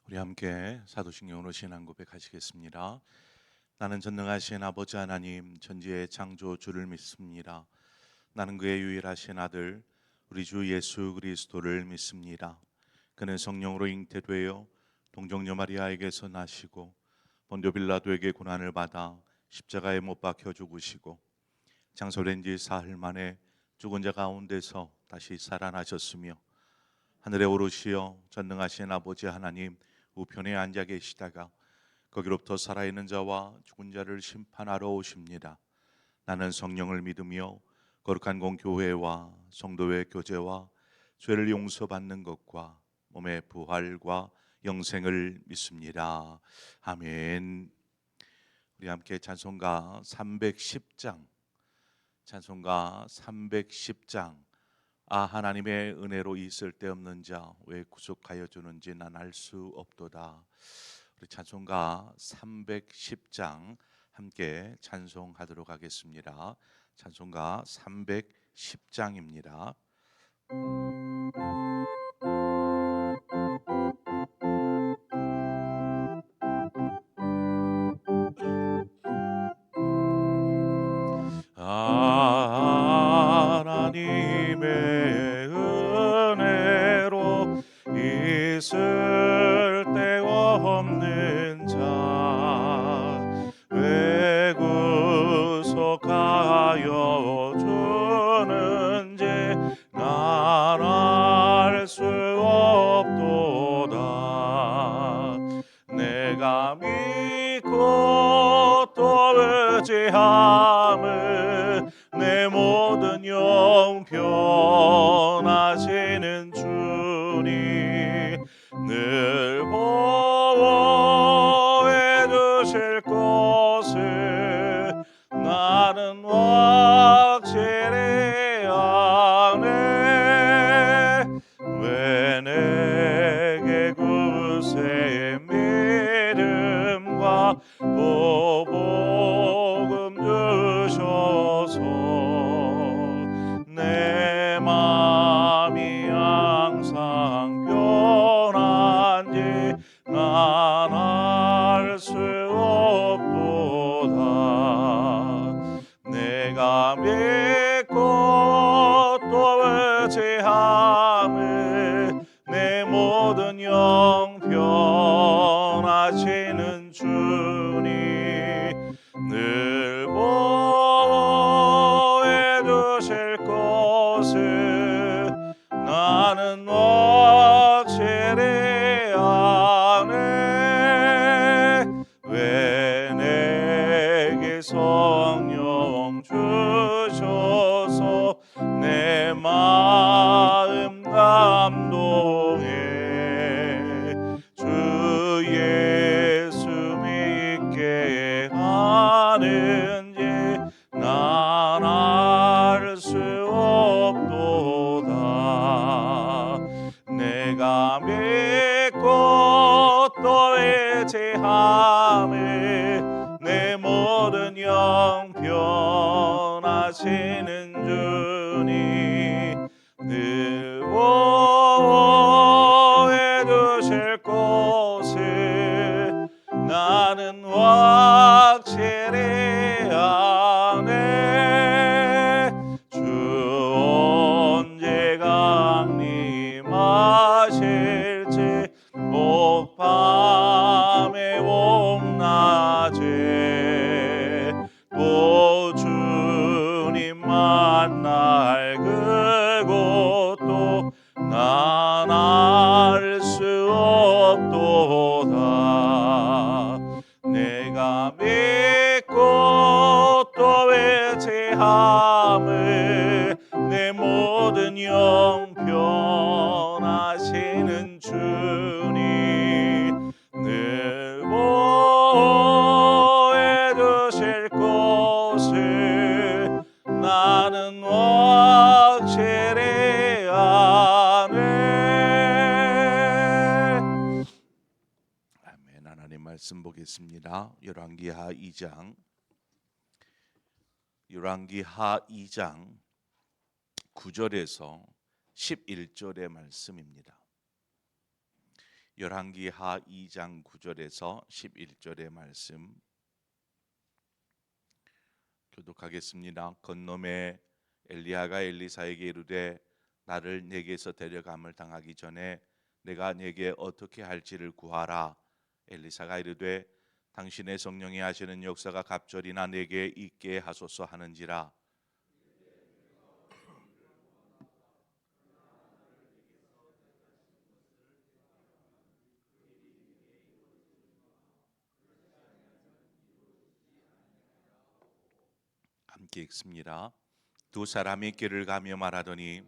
우리 함께 사도신경으로 신앙 고백하시겠습니다. 나는 전능하신 아버지 하나님 전지의 창조 주를 믿습니다. 나는 그의 유일하신 아들 우리 주 예수 그리스도를 믿습니다. 그는 성령으로 잉태되어 동정녀 마리아에게서 나시고 본dio 빌라도에게 고난을 받아 십자가에 못 박혀 죽으시고 장사된 지 사흘 만에 죽은 자 가운데서 다시 살아나셨으며 하늘에 오르시어 전능하신 아버지 하나님 우편에 앉아 계시다가 거기로부터 살아있는 자와 죽은 자를 심판하러 오십니다. 나는 성령을 믿으며 거룩한 공교회와 성도의 교제와 죄를 용서받는 것과 몸의 부활과 영생을 믿습니다. 아멘. 우리 함께 찬송가 310장 찬송가 310장 하나님의 은혜로 있을 데 없는 자 왜 구속하여 주는지 난 알 수 없도다. 우리 찬송가 310장 함께 찬송하도록 하겠습니다. 찬송가 310장입니다. 하나님의 은혜로 있을 데 없는 자 왜 구속하여 주는지 난 알 수 없도다. 내가 믿고 또 의지함을 내 모든 영 변하시는 주님 늘 보호해 주실 것을 나는 확실히 아네. 왜 내게 구세의 믿음과 또 복음 주셔서 내 맘이 항상 변한지 난 알 수 없도다. 내가 믿고 또 의지함을 내 모든 영 변하시는 주님 늘 보호해 주실 것을 나는 확실히 아네. 왜 내게 성령 주셔서 내 마음 감동해 주 예수 믿게 하는지 난 알 수 없도다. 내가 믿고 또 의지함을 내 모든 영 변하시는 주님 늘 보호해 주실 것을 나는 확실히 아네. 주 언제 강림하실지 꼭 밤에 봄낮에 또 주님 만날 그곳도 난 알 수 없도다. 내가 믿고 또 의지함을 내 모든 영 변하시는 주님 늘 보호해 주실 것을 나는 확실히 아네. 아멘. 하나님 말씀 보겠습니다. 열왕기하 2장 9절에서 11절의 말씀입니다. 열왕기하 2장 9절에서 11절의 말씀 교독하겠습니다. 건너매 엘리야가 엘리사에게 이르되 나를 네게서 데려감을 당하기 전에 내가 네게 어떻게 할지를 구하라. 엘리사가 이르되 당신의 성령이 하시는 역사가 갑절이나 내게 있게 하소서 하는지라. 함께 읽습니다. 두 사람이 길을 가며 말하더니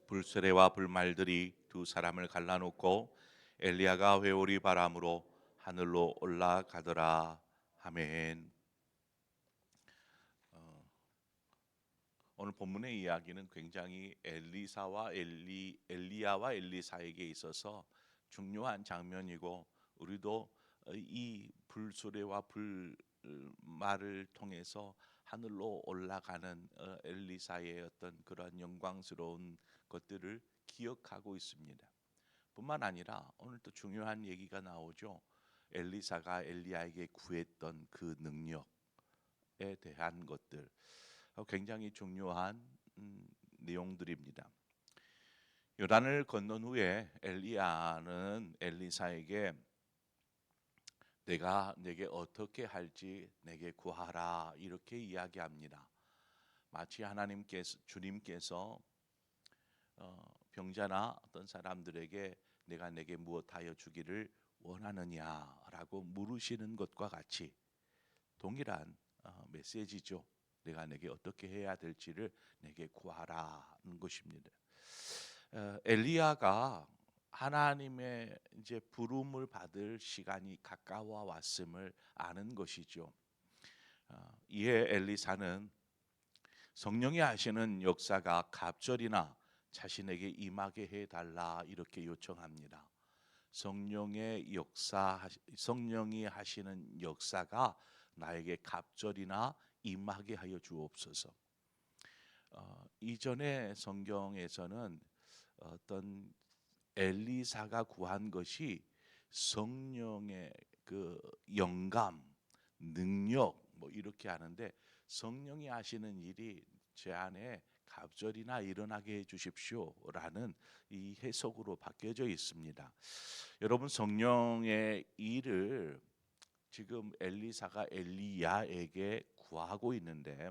불수레와 불말들이 두 사람을 갈라놓고 엘리야가 회오리 바람으로 하늘로 올라가더라. 아멘. 오늘 본문의 이야기는 굉장히 엘리야와 엘리사에게 있어서 중요한 장면이고, 우리도 이 불수레와 불말을 통해서 하늘로 올라가는 엘리사의 어떤 그런 영광스러운 것들을 기억하고 있습니다. 뿐만 아니라 오늘 또 중요한 얘기가 나오죠. 엘리사가 엘리야에게 구했던 그 능력에 대한 것들, 굉장히 중요한 내용들입니다. 요단을 건넌 후에 엘리야는 엘리사에게 내가 내게 어떻게 할지 내게 구하라 이렇게 이야기합니다. 마치 주님께서 병자나 어떤 사람들에게 내가 내게 무엇하여 주기를 원하느냐라고 물으시는 것과 같이 동일한 메시지죠. 내가 내게 어떻게 해야 될지를 내게 구하라는 것입니다. 엘리야가 하나님의 이제 부름을 받을 시간이 가까워 왔음을 아는 것이죠. 이에 엘리사는 성령이 하시는 역사가 갑절이나 자신에게 임하게 해달라 이렇게 요청합니다. 성령이 하시는 역사가 나에게 갑절이나 임하게 하여 주옵소서. 이전의 성경에서는 어떤 엘리사가 구한 것이 성령의 그 영감, 능력 뭐 이렇게 하는데, 성령이 하시는 일이 제 안에 갑절이나 일어나게 해 주십시오라는 이 해석으로 바뀌어져 있습니다. 여러분, 성령의 일을 지금 엘리사가 엘리야에게 구하고 있는데,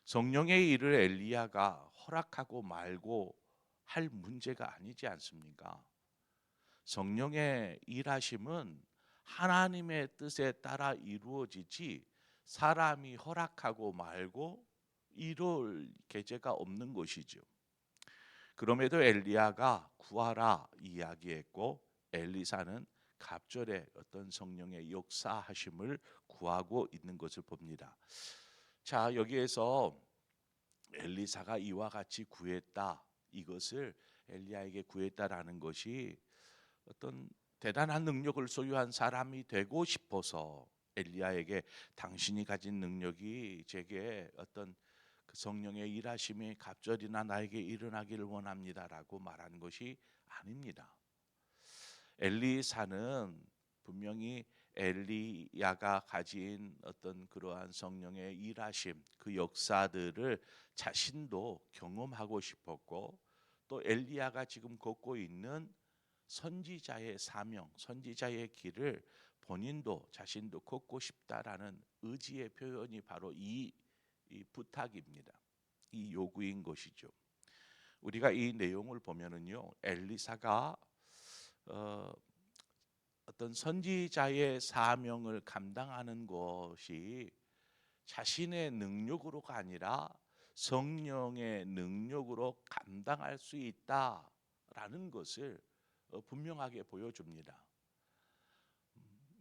성령의 일을 엘리야가 허락하고 말고 할 문제가 아니지 않습니까? 성령의 일하심은 하나님의 뜻에 따라 이루어지지 사람이 허락하고 말고 이룰 계제가 없는 것이죠. 그럼에도 엘리야가 구하라 이야기했고, 엘리사는 갑절의 어떤 성령의 역사하심을 구하고 있는 것을 봅니다. 자, 여기에서 엘리사가 이와 같이 구했다, 이것을 엘리야에게 구했다라는 것이 어떤 대단한 능력을 소유한 사람이 되고 싶어서 엘리야에게 당신이 가진 능력이 제게 어떤 그 성령의 일하심이 갑절이나 나에게 일어나기를 원합니다라고 말한 것이 아닙니다. 엘리사는 분명히 엘리야가 가진 어떤 그러한 성령의 일하심, 그 역사들을 자신도 경험하고 싶었고, 또 엘리야가 지금 걷고 있는 선지자의 사명, 선지자의 길을 본인도 자신도 걷고 싶다라는 의지의 표현이 바로 이 부탁입니다. 이 요구인 것이죠. 우리가 이 내용을 보면은요, 엘리사가 어떤 선지자의 사명을 감당하는 것이 자신의 능력으로가 아니라 성령의 능력으로 감당할 수 있다라는 것을 분명하게 보여줍니다.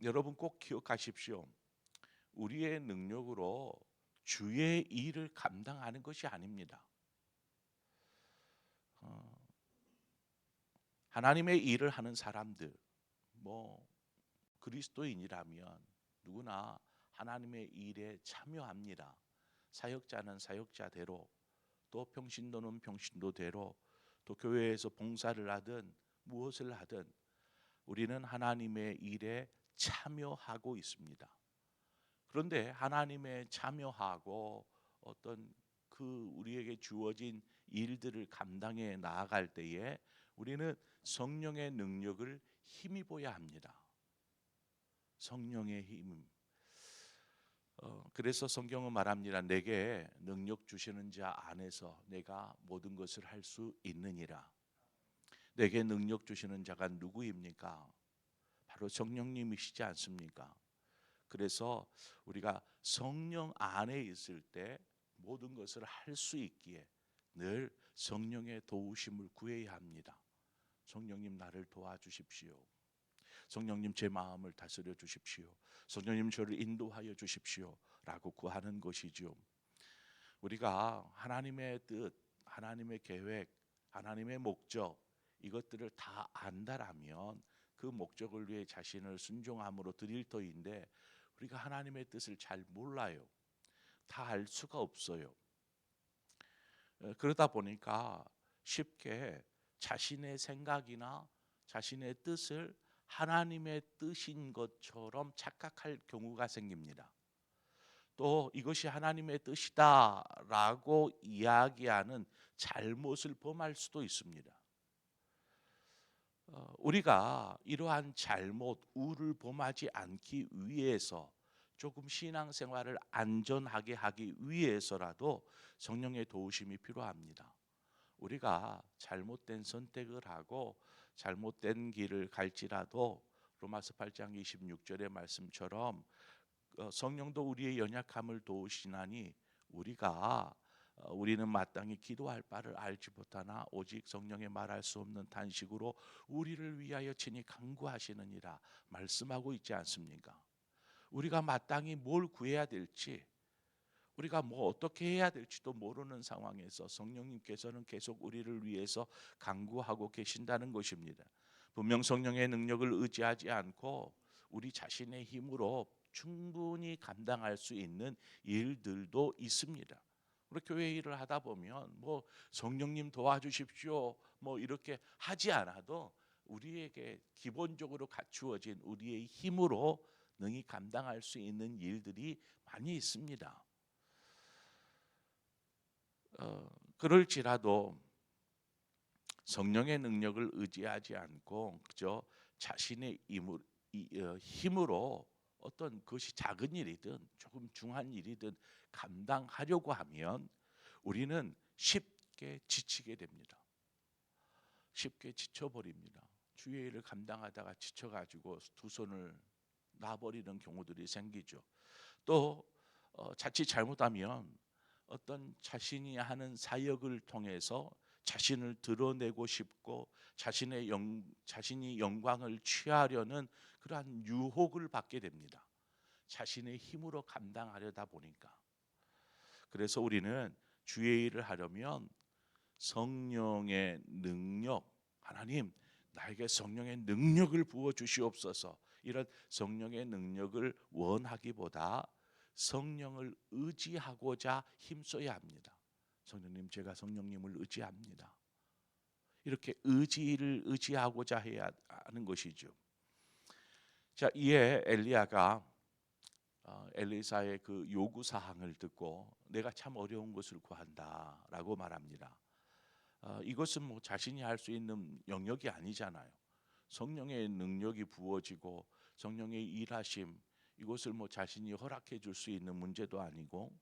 여러분 꼭 기억하십시오. 우리의 능력으로 주의 일을 감당하는 것이 아닙니다. 하나님의 일을 하는 사람들, 뭐 그리스도인이라면 누구나 하나님의 일에 참여합니다. 사역자는 사역자대로, 또 평신도는 평신도대로, 또 교회에서 봉사를 하든 무엇을 하든 우리는 하나님의 일에 참여하고 있습니다. 그런데 하나님의 참여하고 어떤 그 우리에게 주어진 일들을 감당해 나아갈 때에 우리는 성령의 능력을 힘입어야 합니다. 성령의 힘. 그래서 성경은 말합니다. 내게 능력 주시는 자 안에서 내가 모든 것을 할 수 있느니라. 내게 능력 주시는 자가 누구입니까? 바로 성령님이시지 않습니까? 그래서 우리가 성령 안에 있을 때 모든 것을 할 수 있기에 늘 성령의 도우심을 구해야 합니다. 성령님 나를 도와주십시오. 성령님 제 마음을 다스려 주십시오. 성령님 저를 인도하여 주십시오. 라고 구하는 것이죠. 우리가 하나님의 뜻, 하나님의 계획, 하나님의 목적 이것들을 다 안다라면 그 목적을 위해 자신을 순종함으로 드릴 터인데 우리가 하나님의 뜻을 잘 몰라요. 다 알 수가 없어요. 그러다 보니까 쉽게 자신의 생각이나 자신의 뜻을 하나님의 뜻인 것처럼 착각할 경우가 생깁니다. 또 이것이 하나님의 뜻이다라고 이야기하는 잘못을 범할 수도 있습니다. 우리가 이러한 잘못, 우를 범하지 않기 위해서 조금 신앙생활을 안전하게 하기 위해서라도 성령의 도우심이 필요합니다. 우리가 잘못된 선택을 하고 잘못된 길을 갈지라도 로마서 8장 26절의 말씀처럼 성령도 우리의 연약함을 도우시나니 우리는 마땅히 기도할 바를 알지 못하나 오직 성령의 말할 수 없는 탄식으로 우리를 위하여 친히 간구하시느니라 말씀하고 있지 않습니까? 우리가 마땅히 뭘 구해야 될지 우리가 뭐 어떻게 해야 될지도 모르는 상황에서 성령님께서는 계속 우리를 위해서 간구하고 계신다는 것입니다. 분명 성령의 능력을 의지하지 않고 우리 자신의 힘으로 충분히 감당할 수 있는 일들도 있습니다. 우리 교회 일을 하다 보면 뭐 성령님 도와주십시오 뭐 이렇게 하지 않아도 우리에게 기본적으로 갖추어진 우리의 힘으로 능히 감당할 수 있는 일들이 많이 있습니다. 그럴지라도 성령의 능력을 의지하지 않고 그저 자신의 힘으로 어떤 것이 작은 일이든 조금 중한 일이든 감당하려고 하면 우리는 쉽게 지치게 됩니다. 쉽게 지쳐버립니다. 주의 일을 감당하다가 지쳐가지고 두 손을 놔버리는 경우들이 생기죠. 또 자칫 잘못하면 어떤 자신이 하는 사역을 통해서 자신을 드러내고 싶고 자신이 영광을 취하려는 그러한 유혹을 받게 됩니다. 자신의 힘으로 감당하려다 보니까. 그래서 우리는 주의 일을 하려면 성령의 능력, 하나님 나에게 성령의 능력을 부어 주시옵소서. 이런 성령의 능력을 원하기보다 성령을 의지하고자 힘써야 합니다. 성령님 제가 성령님을 의지합니다. 이렇게 의지를 의지하고자 해야 하는 것이죠. 자, 이에 엘리야가 엘리사의 그 요구 사항을 듣고 내가 참 어려운 것을 구한다라고 말합니다. 이것은 뭐 자신이 할 수 있는 영역이 아니잖아요. 성령의 능력이 부어지고 성령의 일하심 이것을 뭐 자신이 허락해 줄 수 있는 문제도 아니고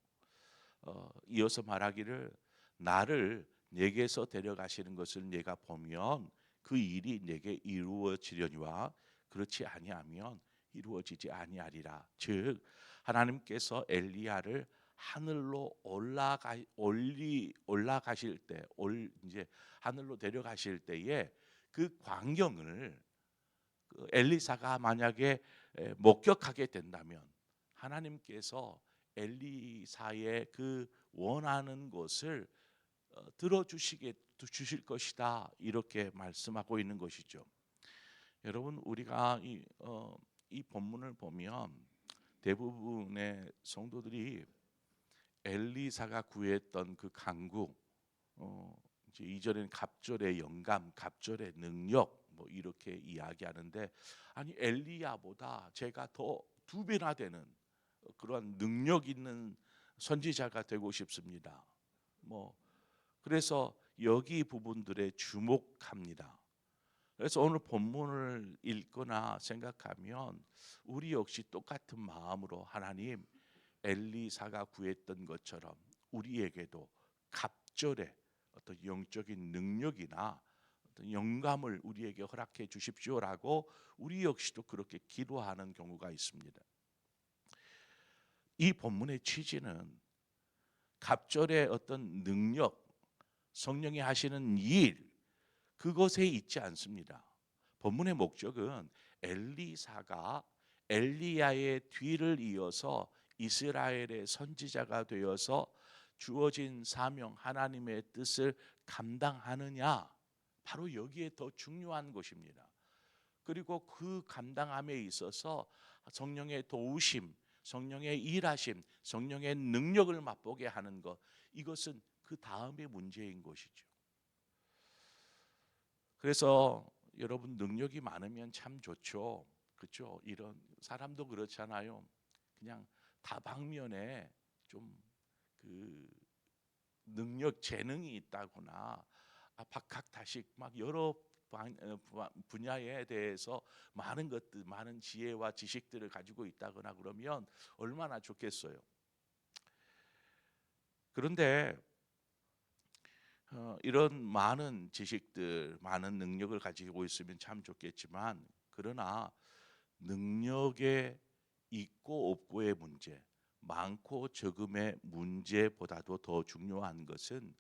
이어서 말하기를 나를 내게서 데려가시는 것을 내가 보면 그 일이 내게 이루어지려니와 그렇지 아니하면 이루어지지 아니하리라. 즉 하나님께서 엘리야를 하늘로 올라가실 때, 이제 하늘로 데려가실 때에 그 광경을 엘리사가 만약에 목격하게 된다면 하나님께서 엘리사의 그 원하는 것을 주실 것이다 이렇게 말씀하고 있는 것이죠. 여러분 우리가 이 본문을 보면 대부분의 성도들이 엘리사가 구했던 그 간구, 이제 이전에는 갑절의 영감, 갑절의 능력 뭐 이렇게 이야기하는데, 아니 엘리야보다 제가 더 2배나 되는 그런 능력 있는 선지자가 되고 싶습니다. 뭐 그래서 여기 부분들에 주목합니다. 그래서 오늘 본문을 읽거나 생각하면 우리 역시 똑같은 마음으로 하나님, 엘리사가 구했던 것처럼 우리에게도 갑절의 어떤 영적인 능력이나 어떤 영감을 우리에게 허락해 주십시오라고 우리 역시도 그렇게 기도하는 경우가 있습니다. 이 본문의 취지는 갑절의 어떤 능력, 성령이 하시는 일, 그것에 있지 않습니다. 본문의 목적은 엘리사가 엘리야의 뒤를 이어서 이스라엘의 선지자가 되어서 주어진 사명, 하나님의 뜻을 감당하느냐, 바로 여기에 더 중요한 것입니다. 그리고 그 감당함에 있어서 성령의 도우심, 성령의 일하심, 성령의 능력을 맛보게 하는 것, 이것은 그 다음의 문제인 것이죠. 그래서 여러분, 능력이 많으면 참 좋죠. 그렇죠? 이런 사람도 그렇잖아요. 그냥 다방면에 좀 그 능력, 재능이 있다거나 박학다식 막 여러 분야에 대해서 많은 것들, 많은 지혜와 지식들을 가지고 있다거나 그러면 얼마나 좋겠어요. 그런데 이런 많은 지식들, 많은 능력을 가지고 있으면 참 좋겠지만, 그러나 능력의 있고 없고의 문제, 많고 적음의 문제보다도 더 중요한 것은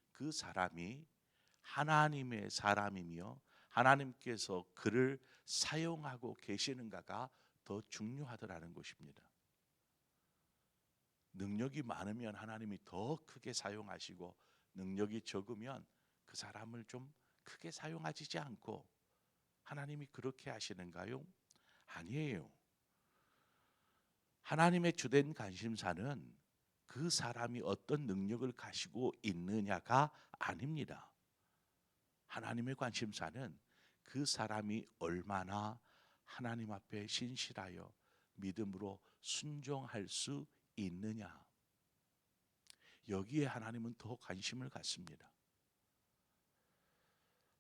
그 사람이 하나님의 사람이며 하나님께서 그를 사용하고 계시는가가 더 중요하더라는 것입니다. 능력이 많으면 하나님이 더 크게 사용하시고, 능력이 적으면 그 사람을 좀 크게 사용하지 않고, 하나님이 그렇게 하시는가요? 아니에요. 하나님의 주된 관심사는 그 사람이 어떤 능력을 가지고 있느냐가 아닙니다. 하나님의 관심사는 그 사람이 얼마나 하나님 앞에 신실하여 믿음으로 순종할 수 있느냐, 여기에 하나님은 더 관심을 갖습니다.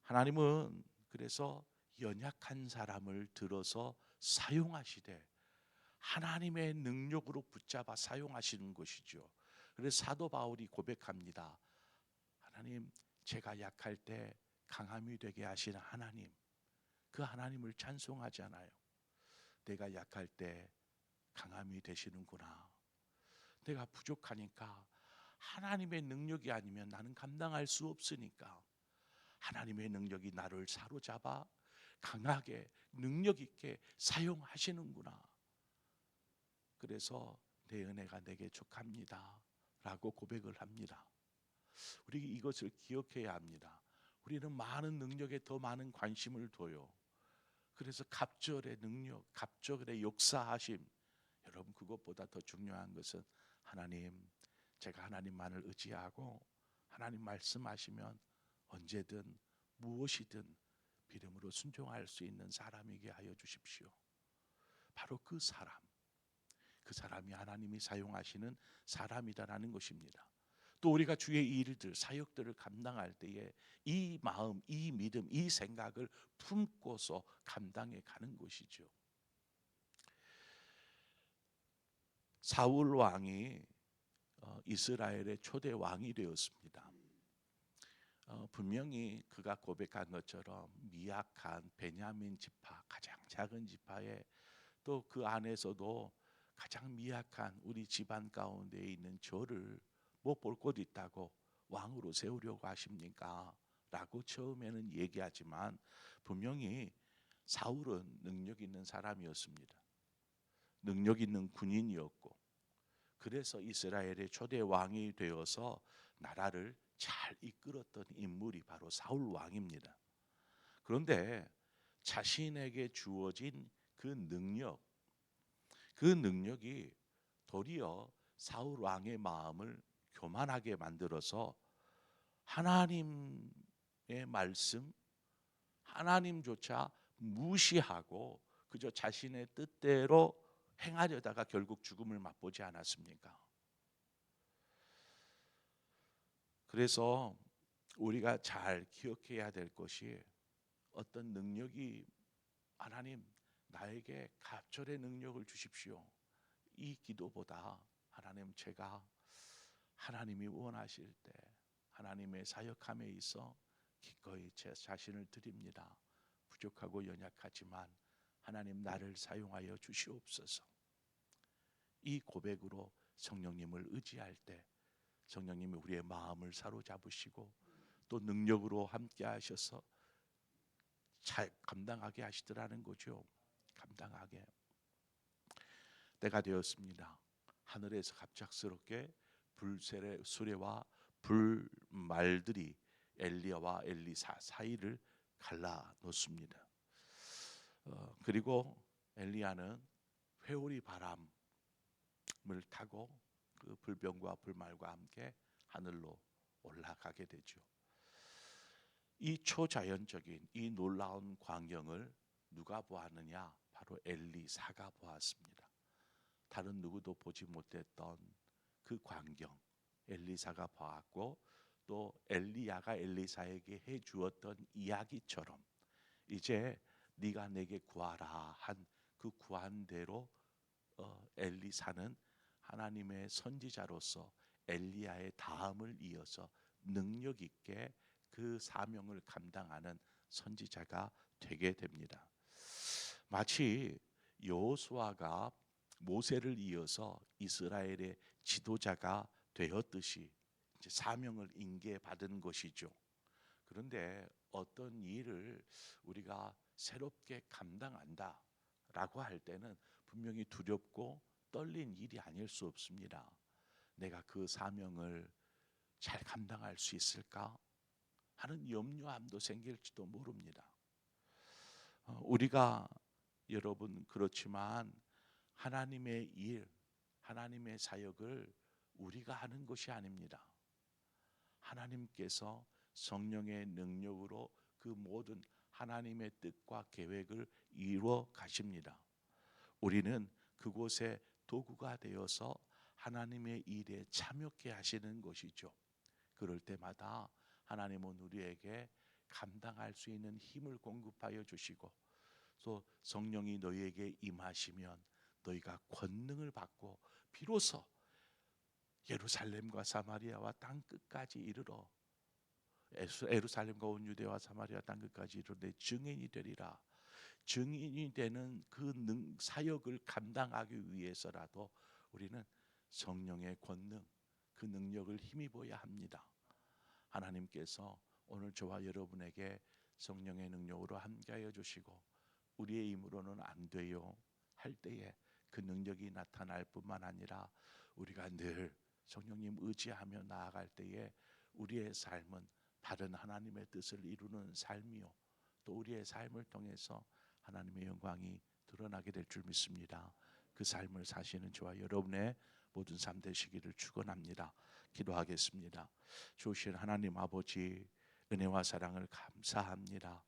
하나님은 그래서 연약한 사람을 들어서 사용하시되 하나님의 능력으로 붙잡아 사용하시는 것이죠. 그래서 사도 바울이 고백합니다. 하나님, 제가 약할 때 강함이 되게 하시는 하나님, 그 하나님을 찬송하잖아요. 내가 약할 때 강함이 되시는구나. 내가 부족하니까, 하나님의 능력이 아니면 나는 감당할 수 없으니까 하나님의 능력이 나를 사로잡아 강하게 능력 있게 사용하시는구나. 그래서 내 은혜가 내게 족합니다 라고 고백을 합니다. 우리 이것을 기억해야 합니다. 우리는 많은 능력에 더 많은 관심을 둬요. 그래서 갑절의 능력, 갑절의 역사하심, 여러분 그것보다 더 중요한 것은 하나님, 제가 하나님만을 의지하고 하나님 말씀하시면 언제든 무엇이든 믿음으로 순종할 수 있는 사람이게 하여 주십시오. 바로 그 사람이 하나님이 사용하시는 사람이다라는 것입니다. 또 우리가 주의 일들, 사역들을 감당할 때에 이 마음, 이 믿음, 이 생각을 품고서 감당해 가는 것이죠. 사울 왕이 이스라엘의 초대 왕이 되었습니다. 분명히 그가 고백한 것처럼 미약한 베냐민 지파, 가장 작은 지파에, 또 그 안에서도 가장 미약한 우리 집안 가운데 있는 저를 뭐 볼 것 있다고 왕으로 세우려고 하십니까? 라고 처음에는 얘기하지만, 분명히 사울은 능력 있는 사람이었습니다. 능력 있는 군인이었고, 그래서 이스라엘의 초대 왕이 되어서 나라를 잘 이끌었던 인물이 바로 사울 왕입니다. 그런데 자신에게 주어진 그 능력이 도리어 사울 왕의 마음을 교만하게 만들어서 하나님의 말씀, 하나님조차 무시하고 그저 자신의 뜻대로 행하려다가 결국 죽음을 맛보지 않았습니까? 그래서 우리가 잘 기억해야 될 것이, 어떤 능력이, 하나님 나에게 갑절의 능력을 주십시오, 이 기도보다 하나님, 제가 하나님이 원하실 때 하나님의 사역함에 있어 기꺼이 제 자신을 드립니다. 부족하고 연약하지만 하나님 나를 사용하여 주시옵소서. 이 고백으로 성령님을 의지할 때 성령님이 우리의 마음을 사로잡으시고 또 능력으로 함께 하셔서 잘 감당하게 하시더라는 거죠. 감당하게. 때가 되었습니다. 하늘에서 갑작스럽게 수레와 불말들이 엘리야와 엘리사 사이를 갈라 놓습니다. 그리고 엘리야는 회오리 바람을 타고 그 불병과 불말과 함께 하늘로 올라가게 되죠. 이 초자연적인 이 놀라운 광경을 누가 보았느냐? 바로 엘리사가 보았습니다. 다른 누구도 보지 못했던 그 광경, 엘리사가 보았고, 또 엘리야가 엘리사에게 해주었던 이야기처럼 이제 네가 내게 구하라 한 그 구한대로 엘리사는 하나님의 선지자로서 엘리야의 다음을 이어서 능력 있게 그 사명을 감당하는 선지자가 되게 됩니다. 마치 여호수아가 모세를 이어서 이스라엘의 지도자가 되었듯이 이제 사명을 인계받은 것이죠. 그런데 어떤 일을 우리가 새롭게 감당한다라고 할 때는 분명히 두렵고 떨린 일이 아닐 수 없습니다. 내가 그 사명을 잘 감당할 수 있을까 하는 염려함도 생길지도 모릅니다. 우리가, 여러분, 그렇지만 하나님의 일, 하나님의 사역을 우리가 하는 것이 아닙니다. 하나님께서 성령의 능력으로 그 모든 하나님의 뜻과 계획을 이루어 가십니다. 우리는 그곳에 도구가 되어서 하나님의 일에 참여케 하시는 것이죠. 그럴 때마다 하나님은 우리에게 감당할 수 있는 힘을 공급하여 주시고, 또 성령이 너희에게 임하시면 너희가 권능을 받고 비로소 예루살렘과 사마리아와 땅 끝까지 이르러, 예루살렘과 온 유대와 사마리아 땅 끝까지 이르러 내 증인이 되리라. 증인이 되는 그 사역을 감당하기 위해서라도 우리는 성령의 권능, 그 능력을 힘입어야 합니다. 하나님께서 오늘 저와 여러분에게 성령의 능력으로 함께하여 주시고, 우리의 힘으로는 안 돼요 할 때에 그 능력이 나타날 뿐만 아니라 우리가 늘 성령님 의지하며 나아갈 때에 우리의 삶은 바른 하나님의 뜻을 이루는 삶이요, 또 우리의 삶을 통해서 하나님의 영광이 드러나게 될 줄 믿습니다. 그 삶을 사시는 저와 여러분의 모든 삶 되시기를 축원합니다. 기도하겠습니다. 주신 하나님 아버지, 은혜와 사랑을 감사합니다.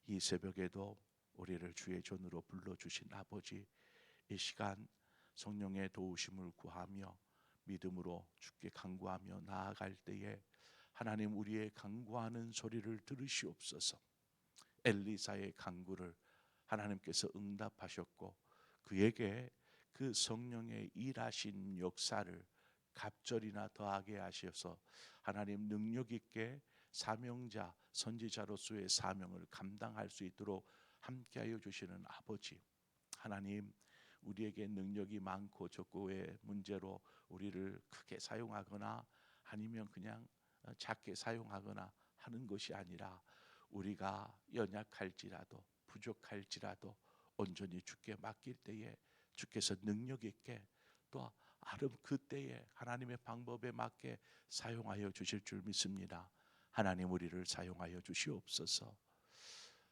이 새벽에도 우리를 주의 존으로 불러주신 아버지, 이 시간 성령의 도우심을 구하며 믿음으로 주께 간구하며 나아갈 때에 하나님, 우리의 간구하는 소리를 들으시옵소서. 엘리사의 간구를 하나님께서 응답하셨고, 그에게 그 성령의 일하신 역사를 갑절이나 더하게 하셔서 하나님 능력 있게 사명자, 선지자로서의 사명을 감당할 수 있도록 함께하여 주시는 아버지, 하나님, 우리에게 능력이 많고 적고의 문제로 우리를 크게 사용하거나 아니면 그냥 작게 사용하거나 하는 것이 아니라, 우리가 연약할지라도 부족할지라도 온전히 주께 맡길 때에 주께서 능력 있게, 또 그때에 하나님의 방법에 맞게 사용하여 주실 줄 믿습니다. 하나님, 우리를 사용하여 주시옵소서.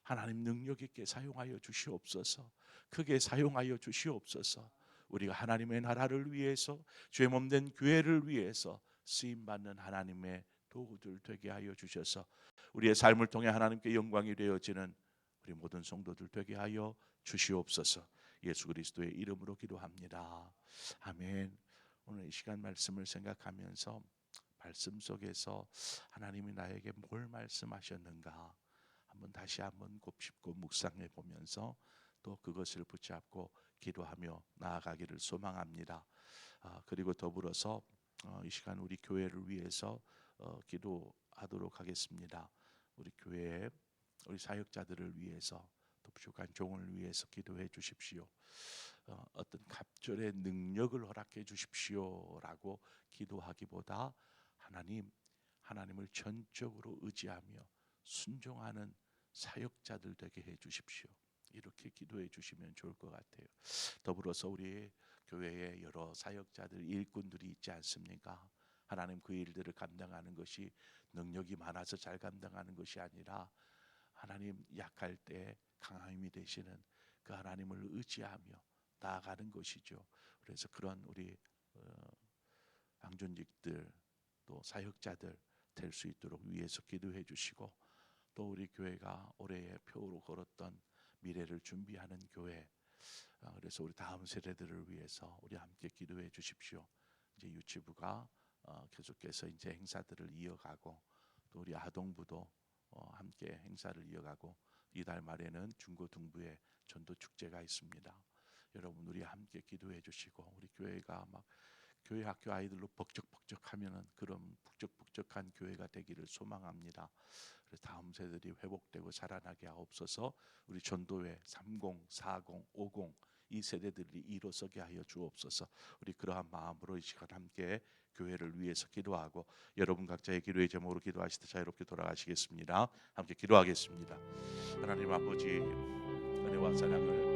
하나님, 능력 있게 사용하여 주시옵소서. 크게 사용하여 주시옵소서. 우리가 하나님의 나라를 위해서, 죄 몸된 교회를 위해서 쓰임받는 하나님의 도구들 되게 하여 주셔서 우리의 삶을 통해 하나님께 영광이 되어지는 우리 모든 성도들 되게 하여 주시옵소서. 예수 그리스도의 이름으로 기도합니다. 아멘. 오늘 이 시간 말씀을 생각하면서 말씀 속에서 하나님이 나에게 뭘 말씀하셨는가 다시 한번 곱씹고 묵상해 보면서 또 그것을 붙잡고 기도하며 나아가기를 소망합니다. 그리고 더불어서 이 시간 우리 교회를 위해서 기도하도록 하겠습니다. 우리 교회 우리 사역자들을 위해서 또 부족한 종을 위해서 기도해 주십시오. 어떤 갑절의 능력을 허락해 주십시오라고 기도하기보다 하나님을 전적으로 의지하며 순종하는 사역자들 되게 해 주십시오. 이렇게 기도해 주시면 좋을 것 같아요. 더불어서 우리 교회에 여러 사역자들, 일꾼들이 있지 않습니까? 하나님 그 일들을 감당하는 것이 능력이 많아서 잘 감당하는 것이 아니라 하나님 약할 때 강한 힘이 되시는 그 하나님을 의지하며 나아가는 것이죠. 그래서 그런 우리 양존직들 또 사역자들 될 수 있도록 위해서 기도해 주시고, 또 우리 교회가 올해의 표로 걸었던 미래를 준비하는 교회, 그래서 우리 다음 세대들을 위해서 우리 함께 기도해 주십시오. 이제 유치부가 계속해서 이제 행사들을 이어가고, 또 우리 아동부도 함께 행사를 이어가고, 이달 말에는 중고 등부의 전도 축제가 있습니다. 여러분 우리 함께 기도해 주시고, 우리 교회가 막 교회 학교 아이들로 벅적벅적하면은 그런 북적북적한 교회가 되기를 소망합니다. 그래서 다음 세대들이 회복되고 자라나게 하옵소서. 우리 전도회 30, 40, 50 이 세대들이 일어서게 하여 주옵소서. 우리 그러한 마음으로 이 시간 함께 교회를 위해서 기도하고, 여러분 각자의 기도의 제목으로 기도하시다 자유롭게 돌아가시겠습니다. 함께 기도하겠습니다. 하나님 아버지, 은혜와 사랑을